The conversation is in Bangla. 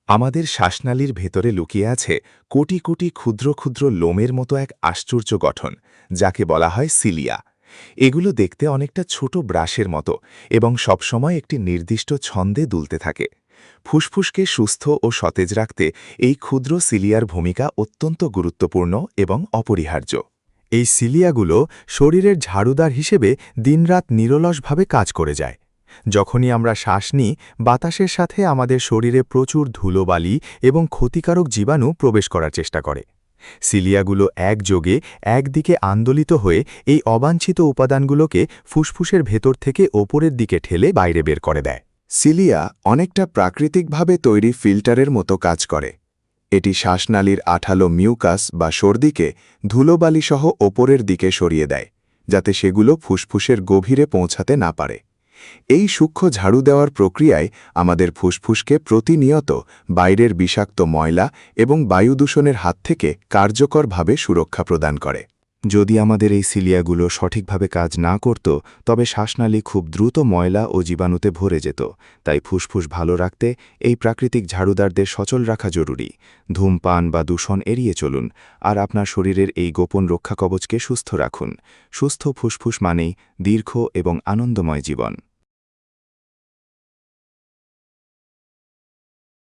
আমাদের শ্বাসনালীর ভেতরে লুকিয়ে আছে কোটি কোটি ক্ষুদ্র ক্ষুদ্র লোমের মতো এক আশ্চর্য গঠন, যাকে বলা হয় সিলিয়া। এগুলো দেখতে অনেকটা ছোট ব্রাশের মতো এবং সবসময় একটি নির্দিষ্ট ছন্দে দুলতে থাকে। ফুসফুসকে সুস্থ ও সতেজ রাখতে এই ক্ষুদ্র সিলিয়ার ভূমিকা অত্যন্ত গুরুত্বপূর্ণ এবং অপরিহার্য। এই সিলিয়াগুলো শরীরের ঝাড়ুদার হিসেবে দিনরাত নিরলসভাবে কাজ করে যায়। যখনই আমরা শ্বাস নিই, বাতাসের সাথে আমাদের শরীরে প্রচুর ধুলোবালি এবং ক্ষতিকারক জীবাণু প্রবেশ করার চেষ্টা করে। সিলিয়াগুলো একযোগে একদিকে আন্দোলিত হয়ে এই অবাঞ্ছিত উপাদানগুলোকে ফুসফুসের ভেতর থেকে ওপরের দিকে ঠেলে বাইরে বের করে দেয়। সিলিয়া অনেকটা প্রাকৃতিকভাবে তৈরি ফিল্টারের মতো কাজ করে। এটি শ্বাসনালীর আঠালো মিউকাস বা সর্দিকে ধুলোবালিসহ ওপরের দিকে সরিয়ে দেয়, যাতে সেগুলো ফুসফুসের গভীরে পৌঁছাতে না পারে। এই সূক্ষ্ম ঝাড়ু দেওয়ার প্রক্রিয়ায় আমাদের ফুসফুসকে প্রতিনিয়ত বাইরের বিষাক্ত ময়লা এবং বায়ুদূষণের হাত থেকে কার্যকরভাবে সুরক্ষা প্রদান করে। যদি আমাদের এই সিলিয়াগুলো সঠিকভাবে কাজ না করত, তবে শ্বাসনালী খুব দ্রুত ময়লা ও জীবাণুতে ভরে যেত। তাই ফুসফুস ভালো রাখতে এই প্রাকৃতিক ঝাড়ুদারদের সচল রাখা জরুরি। ধূমপান বা দূষণ এড়িয়ে চলুন, আর আপনার শরীরের এই গোপন রক্ষাকবচকে সুস্থ রাখুন। সুস্থ ফুসফুস মানেই দীর্ঘ এবং আনন্দময় জীবন।